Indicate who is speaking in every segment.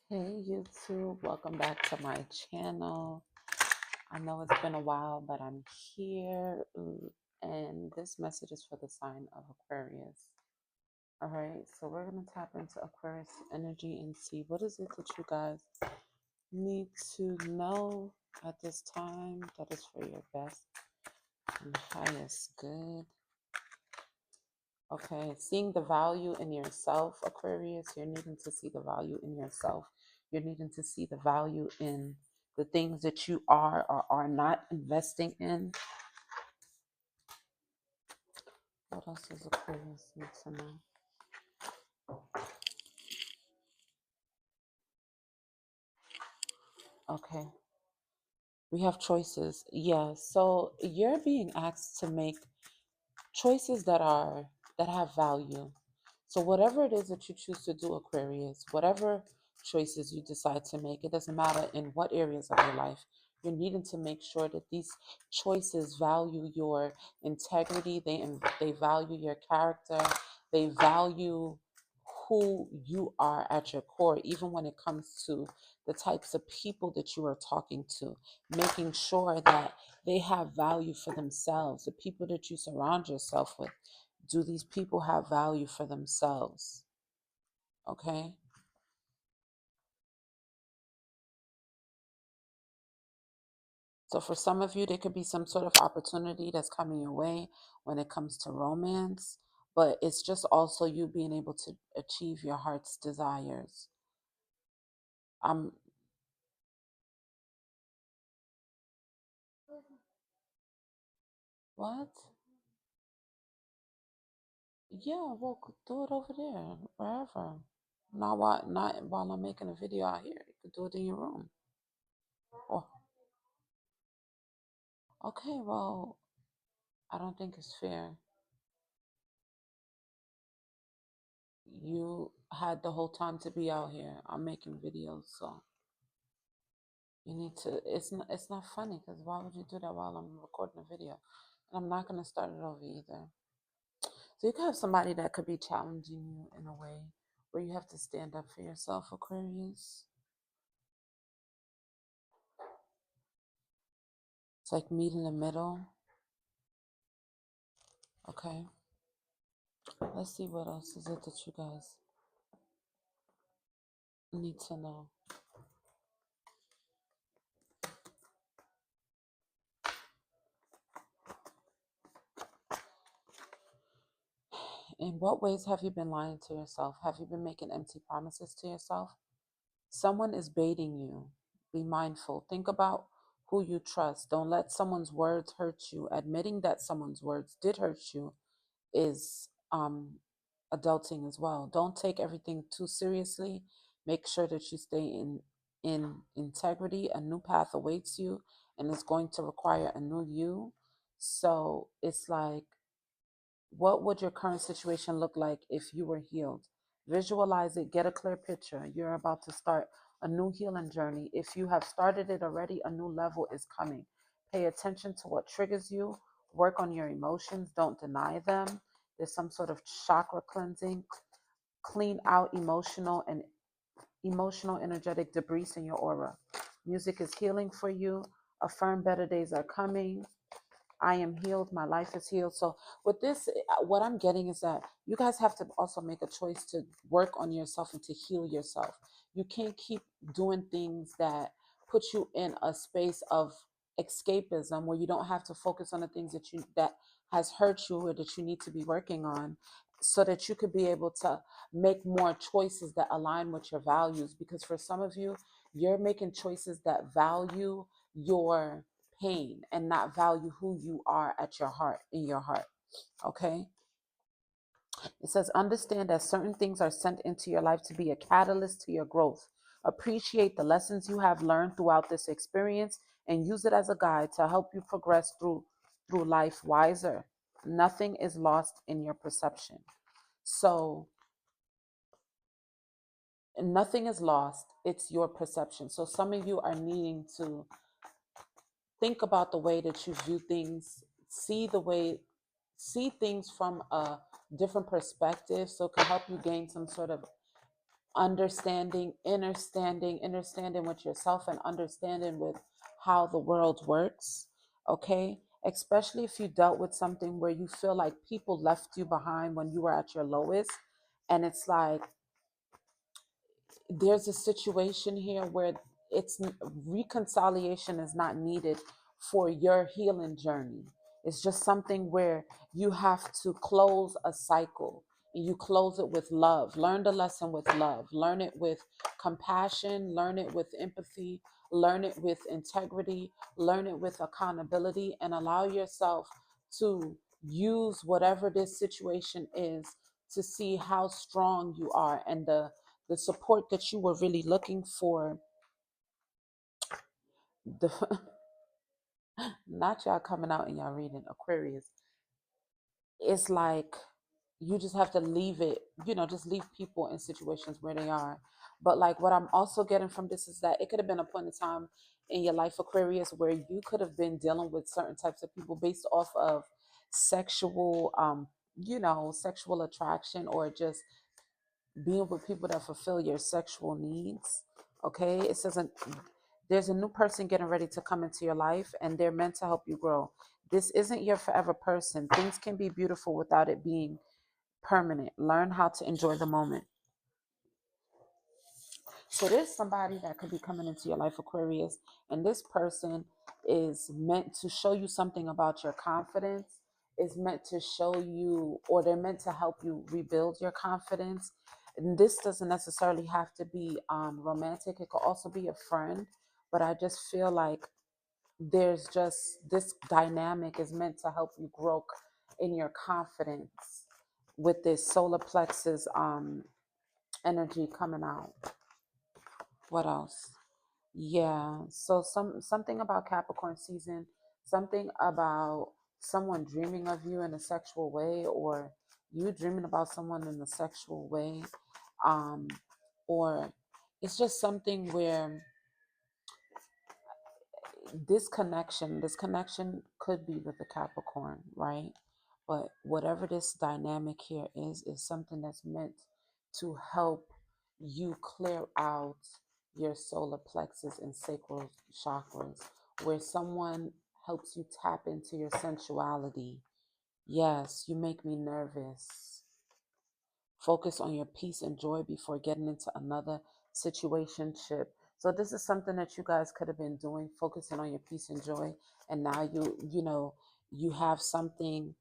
Speaker 1: Hey YouTube, welcome back to my channel. I know it's been a while, but I'm here. And this message is for the sign of Aquarius. All right, so we're going to tap into Aquarius energy and see what is it that you guys need to know at this time that is for your best and highest good. Okay, seeing the value in yourself, Aquarius, you're needing to see the value in yourself. You're needing to see the value in the things that you are or are not investing in. What else does Aquarius need to know? Okay, we have choices. Yeah, so you're being asked to make choices that have value. So whatever it is that you choose to do, Aquarius, whatever choices you decide to make, it doesn't matter in what areas of your life, you're needing to make sure that these choices value your integrity, they value your character, they value who you are at your core, even when it comes to the types of people that you are talking to, making sure that they have value for themselves. The people that you surround yourself with, do these people have value for themselves? Okay. So for some of you, there could be some sort of opportunity that's coming your way when it comes to romance, but it's just also you being able to achieve your heart's desires. Um, what? Yeah, well, do it over there, wherever. Not while I'm making a video out here. You could do it in your room. Oh, okay. Well, I don't think it's fair. You had the whole time to be out here. I'm making videos, so you need to. It's not funny because why would you do that while I'm recording a video? And I'm not gonna start it over either. So you could have somebody that could be challenging you in a way where you have to stand up for yourself, Aquarius. It's like meet in the middle. Okay. Let's see what else is it that you guys need to know. In what ways have you been lying to yourself? Have you been making empty promises to yourself? Someone is baiting you. Be mindful. Think about who you trust. Don't let someone's words hurt you. Admitting that someone's words did hurt you is adulting as well. Don't take everything too seriously. Make sure that you stay in integrity. A new path awaits you and it's going to require a new you. So it's like, what would your current situation look like if you were healed? Visualize it, get a clear picture. You're about to start a new healing journey. If you have started it already, a new level is coming. Pay attention to what triggers you. Work on your emotions. Don't deny them. There's some sort of chakra cleansing. Clean out emotional energetic debris in your aura. Music is healing for you. Affirm better days are coming. I am healed. My life is healed. So with this, what I'm getting is that you guys have to also make a choice to work on yourself and to heal yourself. You can't keep doing things that put you in a space of escapism where you don't have to focus on the things that has hurt you or that you need to be working on so that you could be able to make more choices that align with your values. Because for some of you, you're making choices that value your pain and not value who you are at your heart, in your heart. Okay. It says, understand that certain things are sent into your life to be a catalyst to your growth. Appreciate the lessons you have learned throughout this experience and use it as a guide to help you progress through life wiser. Nothing is lost in your perception. So nothing is lost. It's your perception. So some of you are needing to think about the way that you view things, see things from a different perspective so it can help you gain some sort of understanding with yourself and understanding with how the world works. Okay, especially if you dealt with something where you feel like people left you behind when you were at your lowest, and it's like there's a situation here where it's reconciliation is not needed for your healing journey. It's just something where you have to close a cycle, and you close it with love. Learn the lesson with love, learn it with compassion, learn it with empathy, learn it with integrity, learn it with accountability, and allow yourself to use whatever this situation is to see how strong you are, and the support that you were really looking for. The not y'all coming out and y'all reading Aquarius. It's like you just have to leave it, just leave people in situations where they are. But like what I'm also getting from this is that it could have been a point in time in your life, Aquarius, where you could have been dealing with certain types of people based off of sexual sexual attraction, or just being with people that fulfill your sexual needs. Okay, it says there's a new person getting ready to come into your life, and they're meant to help you grow. This isn't your forever person. Things can be beautiful without it being permanent. Learn how to enjoy the moment. So there's somebody that could be coming into your life, Aquarius, and this person is meant to show you something about your confidence, is meant to show you, or they're meant to help you rebuild your confidence. And this doesn't necessarily have to be romantic. It could also be a friend. But I just feel like there's just this dynamic is meant to help you grow in your confidence with this solar plexus energy coming out. What else? Yeah. So something about Capricorn season, something about someone dreaming of you in a sexual way, or you dreaming about someone in a sexual way. Um, or it's just something where this connection could be with the Capricorn, right? But whatever this dynamic here is something that's meant to help you clear out your solar plexus and sacral chakras, where someone helps you tap into your sensuality. Yes, you make me nervous. Focus on your peace and joy before getting into another situationship. So this is something that you guys could have been doing, focusing on your peace and joy. And now you have something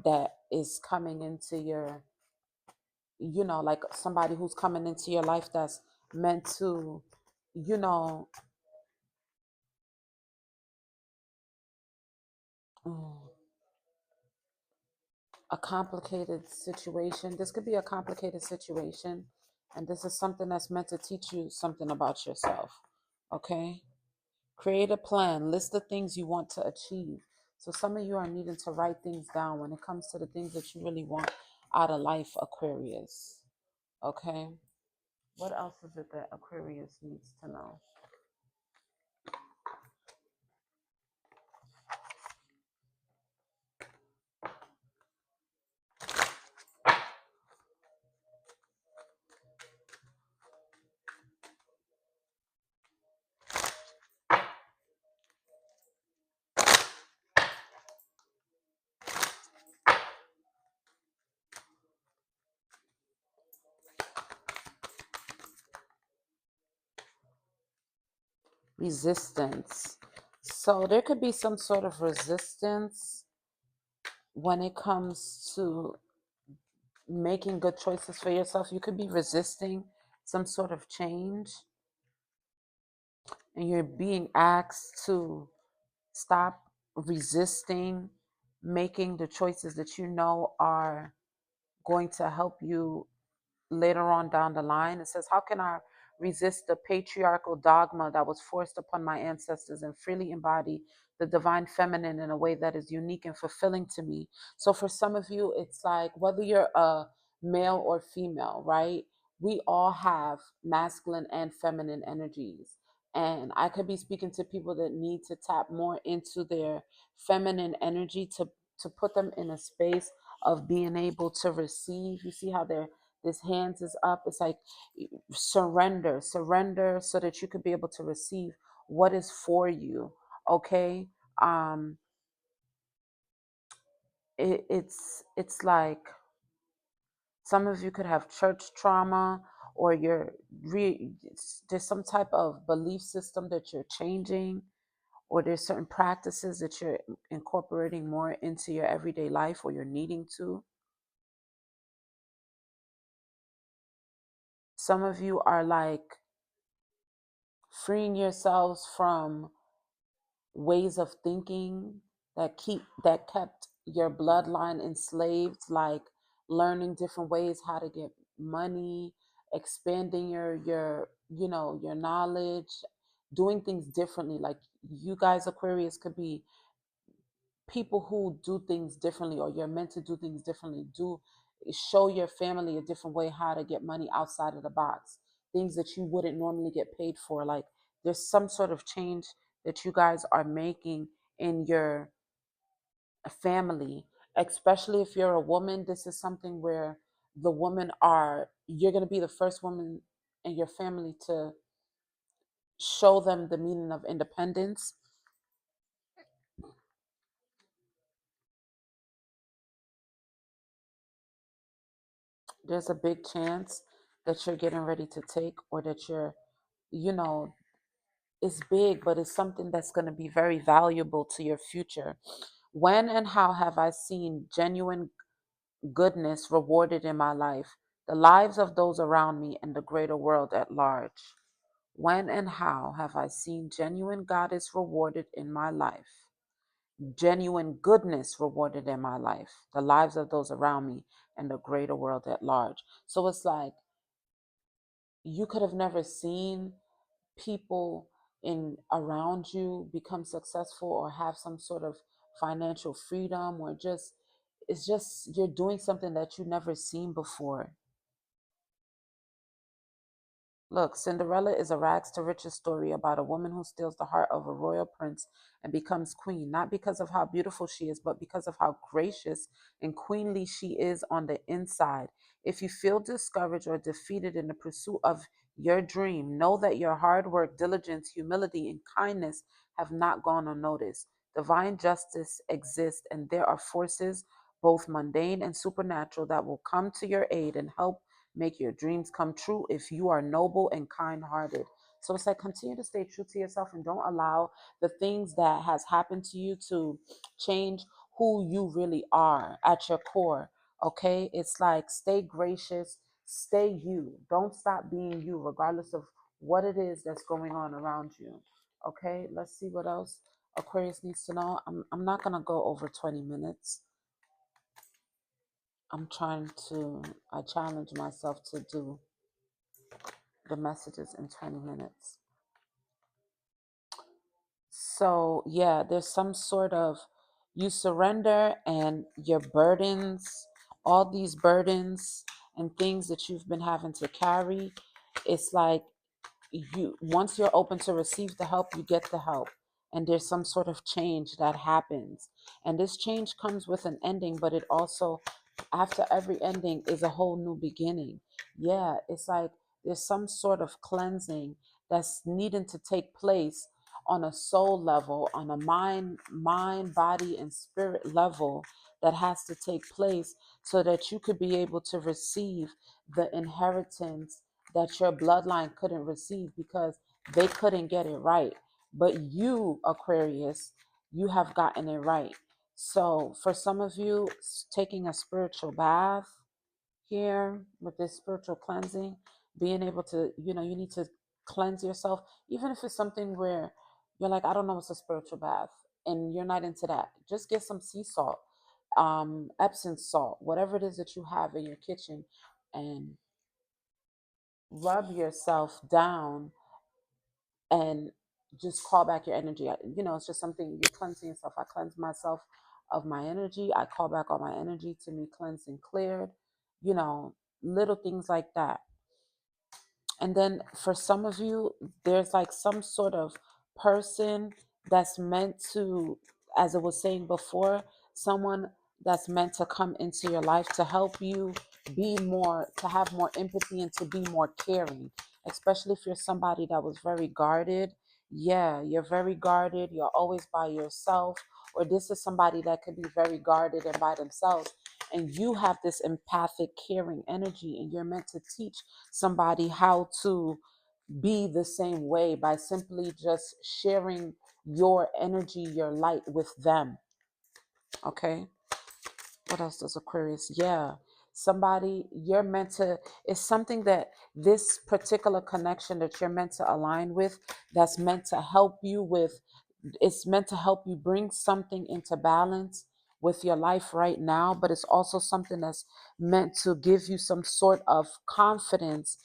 Speaker 1: that is coming into your, like somebody who's coming into your life that's meant to, you know, mm, a complicated situation. This could be a complicated situation. And this is something that's meant to teach you something about yourself. Okay? Create a plan. List the things you want to achieve. So some of you are needing to write things down when it comes to the things that you really want out of life, Aquarius. Okay? What else is it that Aquarius needs to know? Resistance. So there could be some sort of resistance when it comes to making good choices for yourself. You could be resisting some sort of change, and you're being asked to stop resisting making the choices that you know are going to help you later on down the line. It says, how can I resist the patriarchal dogma that was forced upon my ancestors and freely embody the divine feminine in a way that is unique and fulfilling to me? So for some of you, it's like whether you're a male or female, right? We all have masculine and feminine energies. And I could be speaking to people that need to tap more into their feminine energy to put them in a space of being able to receive. You see how This hands is up. It's like surrender so that you could be able to receive what is for you. Okay. um it's like some of you could have church trauma, or there's some type of belief system that you're changing, or there's certain practices that you're incorporating more into your everyday life, or you're needing to. Some of you are like freeing yourselves from ways of thinking that kept your bloodline enslaved, like learning different ways how to get money, expanding your knowledge, doing things differently. Like, you guys, Aquarius, could be people who do things differently, or you're meant to do things differently. Do show your family a different way how to get money outside of the box, things that you wouldn't normally get paid for. Like, there's some sort of change that you guys are making in your family, especially if you're a woman. This is something where you're going to be the first woman in your family to show them the meaning of independence. There's a big chance that you're getting ready to take, or that you know, it's big, but it's something that's going to be very valuable to your future. When and how have I seen genuine goodness rewarded in my life, the lives of those around me, and the greater world at large? When and how have I seen genuine goddess rewarded in my life, genuine goodness rewarded in my life, the lives of those around me, and the greater world at large? So it's like you could have never seen people in around you become successful, or have some sort of financial freedom, or just it's just you're doing something that you never seen before. Look, Cinderella is a rags to riches story about a woman who steals the heart of a royal prince and becomes queen, not because of how beautiful she is, but because of how gracious and queenly she is on the inside. If you feel discouraged or defeated in the pursuit of your dream, know that your hard work, diligence, humility, and kindness have not gone unnoticed. Divine justice exists, and there are forces, both mundane and supernatural, that will come to your aid and help make your dreams come true if you are noble and kind-hearted. So it's like, continue to stay true to yourself, and don't allow the things that has happened to you to change who you really are at your core. Okay, it's like, stay gracious, stay you, don't stop being you regardless of what it is that's going on around you. Okay, let's see what else Aquarius needs to know. I'm not gonna go over 20 minutes. I challenge myself to do the messages in 20 minutes. So, yeah, there's some sort of, you surrender, and your burdens, all these burdens and things that you've been having to carry, it's like, once you're open to receive the help, you get the help, and there's some sort of change that happens, and this change comes with an ending, but it also, after every ending, is a whole new beginning. Yeah, it's like there's some sort of cleansing that's needing to take place on a soul level, on a mind, body, and spirit level, that has to take place so that you could be able to receive the inheritance that your bloodline couldn't receive because they couldn't get it right. But you, Aquarius, you have gotten it right. So for some of you, taking a spiritual bath here with this spiritual cleansing, being able to, you need to cleanse yourself, even if it's something where you're like, I don't know what's a spiritual bath, and you're not into that. Just get some sea salt, Epsom salt, whatever it is that you have in your kitchen, and rub yourself down, and just call back your energy. It's just something, you're cleansing yourself. I cleanse myself of my energy. I call back all my energy to me cleansed and cleared, you know, little things like that. And then for some of you, there's like some sort of person that's meant to, as I was saying before, someone that's meant to come into your life to help you be more, to have more empathy and to be more caring, especially if you're somebody that was very guarded. Yeah, you're very guarded. You're always by yourself. Or this is somebody that could be very guarded and by themselves. And you have this empathic, caring energy, and you're meant to teach somebody how to be the same way by simply just sharing your energy, your light with them. Okay. What else does Aquarius? Yeah. Somebody you're meant to, it's something that this particular connection that you're meant to align with, that's meant to help you with, it's meant to help you bring something into balance with your life right now, but it's also something that's meant to give you some sort of confidence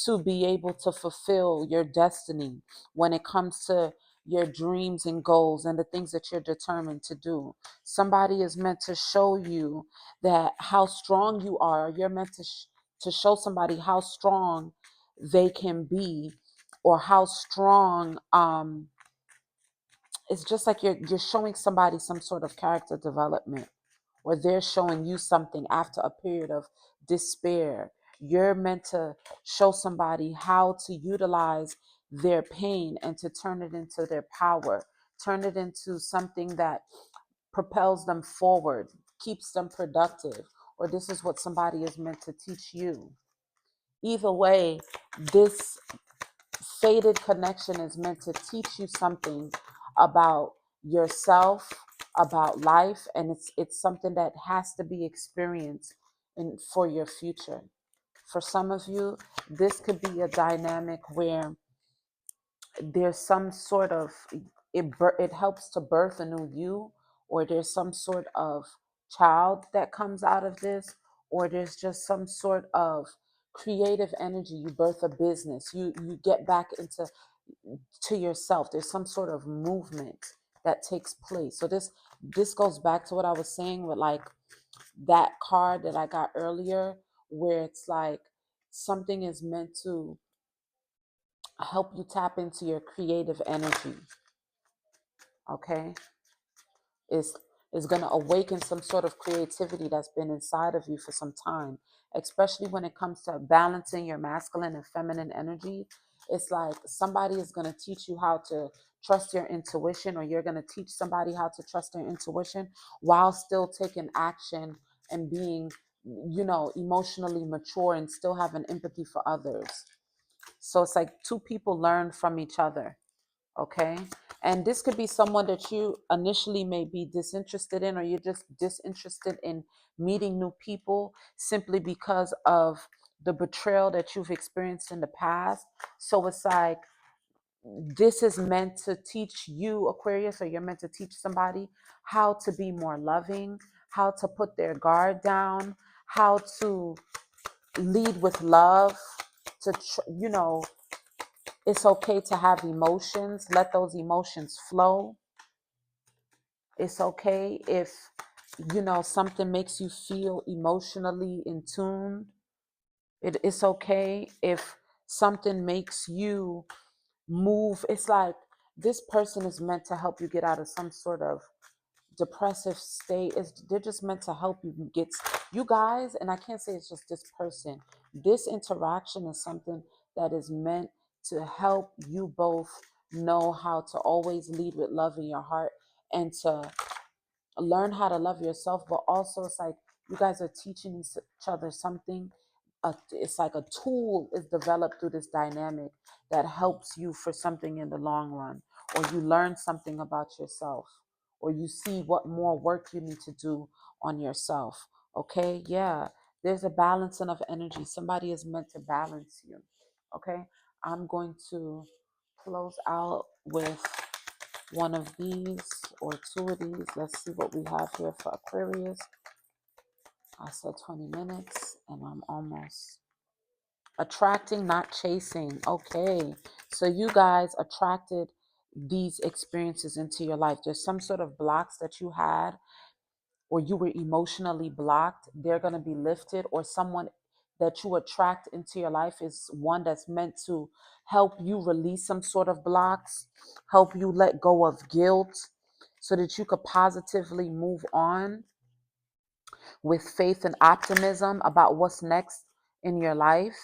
Speaker 1: to be able to fulfill your destiny when it comes to your dreams and goals and the things that you're determined to do. Somebody is meant to show you that how strong you are. You're meant to show somebody how strong they can be, or how strong it's just like you're showing somebody some sort of character development, or they're showing you something after a period of despair. You're meant to show somebody how to utilize their pain and to turn it into their power, turn it into something that propels them forward, keeps them productive, or this is what somebody is meant to teach you. Either way, this fated connection is meant to teach you something about yourself, about life, and it's something that has to be experienced in for your future. For some of you, this could be a dynamic where there's some sort of, it helps to birth a new you, or there's some sort of child that comes out of this, or there's just some sort of creative energy. You birth a business, you get back into to yourself. There's some sort of movement that takes place. So this goes back to what I was saying with like that card that I got earlier, where it's like something is meant to help you tap into your creative energy. Okay, is going to awaken some sort of creativity that's been inside of you for some time, especially when it comes to balancing your masculine and feminine energy. It's like somebody is going to teach you how to trust your intuition, or you're going to teach somebody how to trust their intuition while still taking action and being, emotionally mature and still having empathy for others. So it's like two people learn from each other. Okay. And this could be someone that you initially may be disinterested in, or you're just disinterested in meeting new people simply because of the betrayal that you've experienced in the past. So it's like this is meant to teach you, Aquarius, or you're meant to teach somebody how to be more loving, how to put their guard down, how to lead with love, to, it's okay to have emotions. Let those emotions flow. It's okay if, something makes you feel emotionally in tune. It's okay if something makes you move. It's like this person is meant to help you get out of some sort of depressive state. They're just meant to help you get, you guys, and I can't say it's just this person. This interaction is something that is meant to help you both know how to always lead with love in your heart, and to learn how to love yourself. But also it's like you guys are teaching each other something. It's like a tool is developed through this dynamic that helps you for something in the long run, or you learn something about yourself, or you see what more work you need to do on yourself. Okay, yeah, there's a balancing of energy. Somebody is meant to balance you. Okay, I'm going to close out with one of these or two of these. Let's see what we have here for Aquarius. I said 20 minutes and I'm almost. Attracting, not chasing. Okay, so you guys attracted these experiences into your life. There's some sort of blocks that you had, or you were emotionally blocked. They're going to be lifted, or someone that you attract into your life is one that's meant to help you release some sort of blocks, help you let go of guilt so that you could positively move on. with faith and optimism about what's next in your life,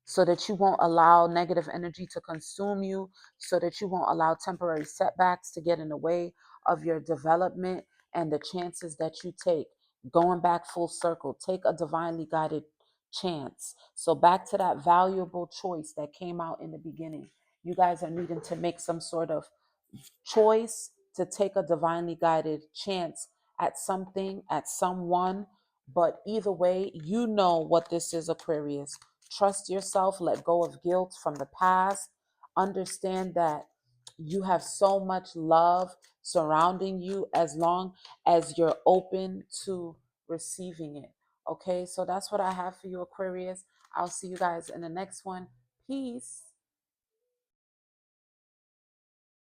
Speaker 1: so that you won't allow negative energy to consume you, so that you won't allow temporary setbacks to get in the way of your development and the chances that you take. Going back full circle, take a divinely guided chance. So back to that valuable choice that came out in the beginning. You guys are needing to make some sort of choice to take a divinely guided chance at something, at someone. But either way, you know what this is, Aquarius. Trust yourself, let go of guilt from the past. Understand that you have so much love surrounding you as long as you're open to receiving it. Okay, so that's what I have for you, Aquarius. I'll see you guys in the next one. Peace.